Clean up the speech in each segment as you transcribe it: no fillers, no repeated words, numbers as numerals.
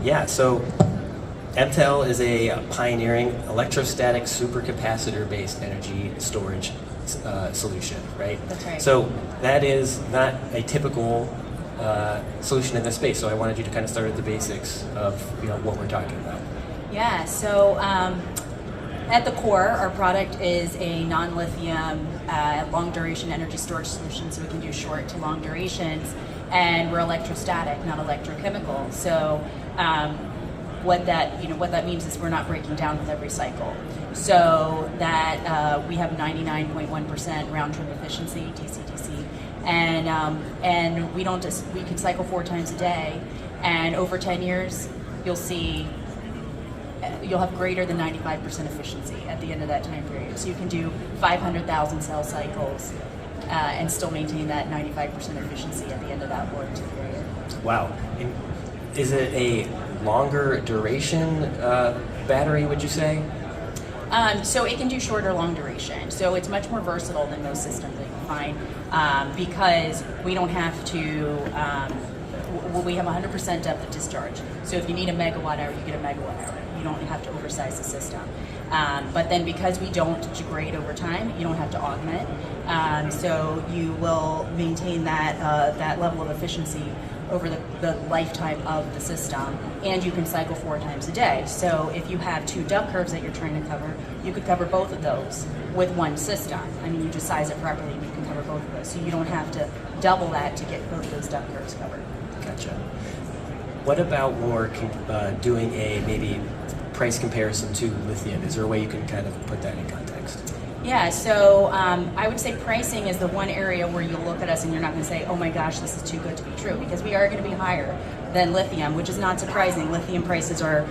Yeah, so Emtel is a pioneering electrostatic supercapacitor-based energy storage solution, right? That's right. So that is not a typical solution in this space. So I wanted you to kind of start at the basics of what we're talking about. Yeah, so at the core, our product is a non-lithium long-duration energy storage solution, so we can do short to long durations, and we're electrostatic, not electrochemical. So what that means is we're not breaking down with every cycle. So that we have 99.1% round trip efficiency, DC-DC, and we can cycle 4 times a day, and over 10 years, you'll have greater than 95% efficiency at the end of that time period. So you can do 500,000 cell cycles and still maintain that 95% efficiency at the end of that warranty period. Wow. And is it a longer duration battery, would you say? So it can do short or long duration. So it's much more versatile than most systems that you find because we don't have to, we have 100% depth of discharge. So if you need a megawatt hour, you get a megawatt hour. You don't have to oversize the system. But then because we don't degrade over time, you don't have to augment. So you will maintain that level of efficiency over the lifetime of the system, and you can cycle 4 times a day. So if you have 2 duct curves that you're trying to cover, you could cover both of those with one system. I mean, you just size it properly and you can cover both of those. So you don't have to double that to get both those duct curves covered. Gotcha. What about when we're doing a maybe price comparison to lithium? Is there a way you can kind of put that in context? Yeah, so I would say pricing is the one area where you'll look at us and you're not going to say, oh my gosh, this is too good to be true, because we are going to be higher than lithium, which is not surprising. Lithium prices are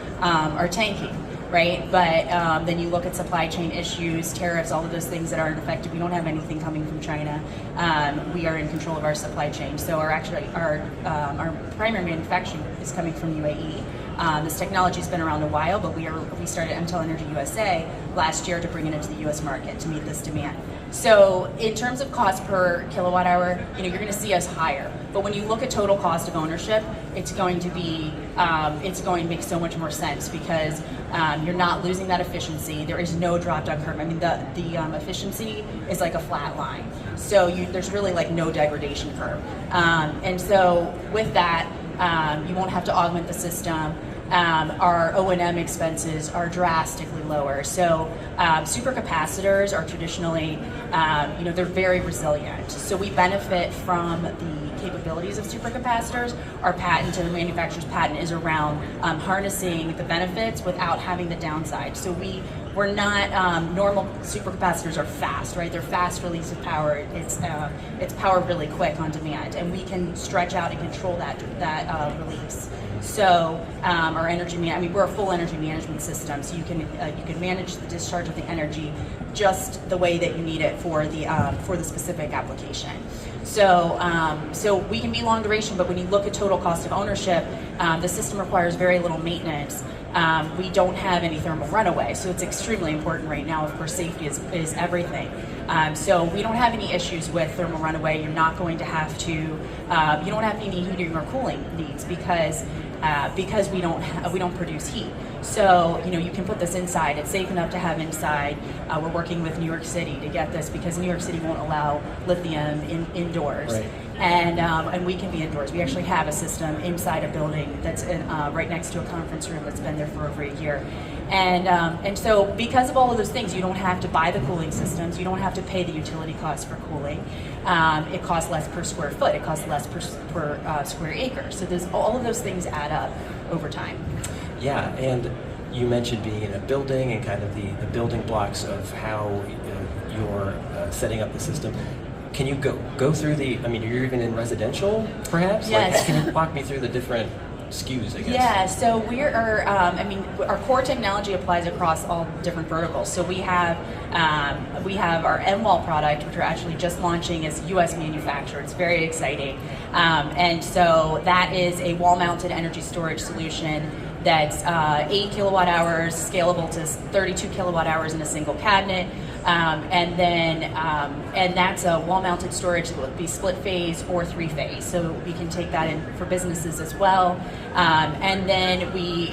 tanking, right? But then you look at supply chain issues, tariffs, all of those things that aren't effective. We don't have anything coming from China. We are in control of our supply chain. So our primary manufacturing is coming from UAE. This technology's been around a while, but we started Emtel Energy USA last year to bring it into the U.S. market to meet this demand. So in terms of cost per kilowatt hour, you're going to see us higher. But when you look at total cost of ownership, it's going to make so much more sense because you're not losing that efficiency. There is no drop down curve. I mean, the efficiency is like a flat line. So there's really like no degradation curve. And so with that, you won't have to augment the system. Our O&M expenses are drastically lower. So supercapacitors are traditionally, they're very resilient. So we benefit from the capabilities of supercapacitors. Our patent, the manufacturer's patent, is around harnessing the benefits without having the downside. So we're not, normal supercapacitors are fast, right? They're fast release of power. It's power really quick on demand, and we can stretch out and control that release. So our energy, we're a full energy management system, so you can manage the discharge of the energy just the way that you need it for the specific application. So we can be long duration, but when you look at total cost of ownership, the system requires very little maintenance. We don't have any thermal runaway, so it's extremely important right now. Of course, safety is everything. So we don't have any issues with thermal runaway. You're not going to have to. You don't have any heating or cooling needs because we don't produce heat. So you can put this inside. It's safe enough to have inside. We're working with New York City to get this because New York City won't allow lithium indoors. Right. And we can be indoors. We actually have a system inside a building that's right next to a conference room that's been there for over a year. And so because of all of those things, you don't have to buy the cooling systems. You don't have to pay the utility costs for cooling. It costs less per square foot. It costs less per square acre. So all of those things add up over time. Yeah, and you mentioned being in a building and kind of the building blocks of how you're setting up the system. Can you go through you're even in residential, perhaps? Yes. Can you walk me through the different SKUs, I guess? Yeah, so our core technology applies across all different verticals. So we have our EMWALL product, which we're actually just launching as U.S. manufactured. It's very exciting. And so that is a wall-mounted energy storage solution that's 8 kilowatt hours, scalable to 32 kilowatt hours in a single cabinet. And that's a wall-mounted storage that would be split phase or 3-phase. So we can take that in for businesses as well. And then we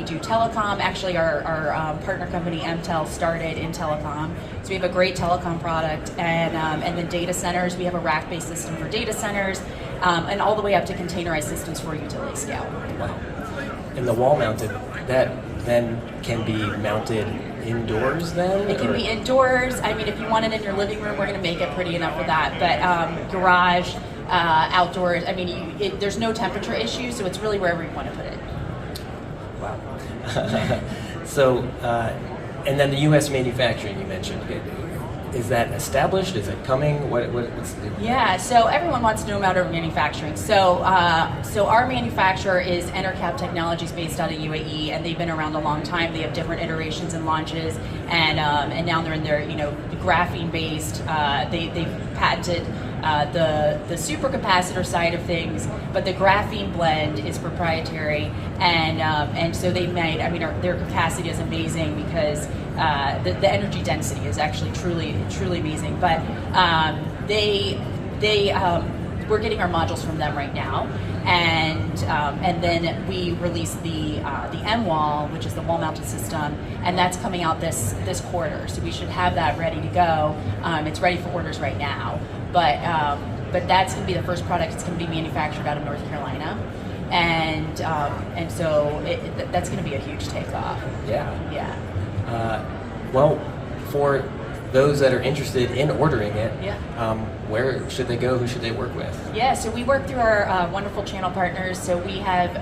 do telecom. Actually, our partner company Emtel started in telecom. So we have a great telecom product, and then data centers. We have a rack-based system for data centers, and all the way up to containerized systems for utility scale. Wow. And the wall-mounted, that then can be mounted indoors then? It can be indoors. I mean, if you want it in your living room, we're going to make it pretty enough for that. But garage, outdoors, I mean, there's no temperature issue, so it's really wherever you want to put it. Wow. So, and then the U.S. manufacturing you mentioned, is that established? Is it coming? What's the... Yeah, so everyone wants to know about our manufacturing. So our manufacturer is Enercap Technologies, based out of UAE, and they've been around a long time. They have different iterations and launches, and now they're in their graphene based. They've patented the supercapacitor side of things, but the graphene blend is proprietary, and so they made. I mean, their capacity is amazing because the energy density is actually truly amazing. But we're getting our modules from them right now, and then we released the EMWALL, which is the wall-mounted system, and that's coming out this quarter. So we should have that ready to go. It's ready for orders right now, but that's going to be the first product. It's going to be manufactured out of North Carolina, and so that's going to be a huge takeoff. Yeah. Yeah. Well, for those that are interested in ordering it, Yeah. Where should they go? Who should they work with? Yeah, so we work through our wonderful channel partners. So we have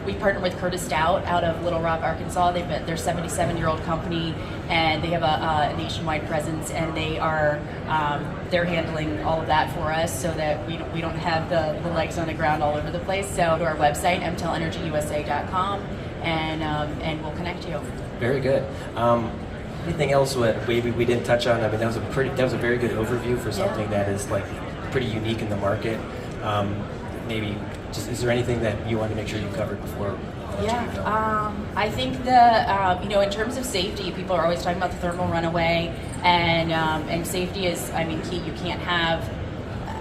we partner with Curtis Stout out of Little Rock, Arkansas. They're a 77-year-old company, and they have a nationwide presence, and they're handling all of that for us, so that we don't have the legs on the ground all over the place. So to our website, mtelenergyusa.com, and we'll connect you. Very good. Anything else maybe we didn't touch on? I mean, that was a very good overview for something that is like pretty unique in the market. Maybe just, is there anything that you want to make sure you covered before? I think in terms of safety, people are always talking about the thermal runaway, and safety is, I mean, key. You can't have.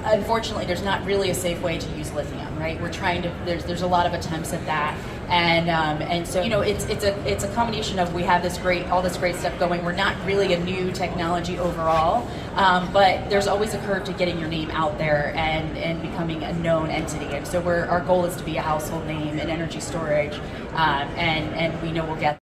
Unfortunately, there's not really a safe way to use lithium, right? We're trying to. There's a lot of attempts at that, and so it's a combination of we have all this great stuff going. We're not really a new technology overall, but there's always a curve to getting your name out there and becoming a known entity. And so our goal is to be a household name in energy storage, and we know we'll get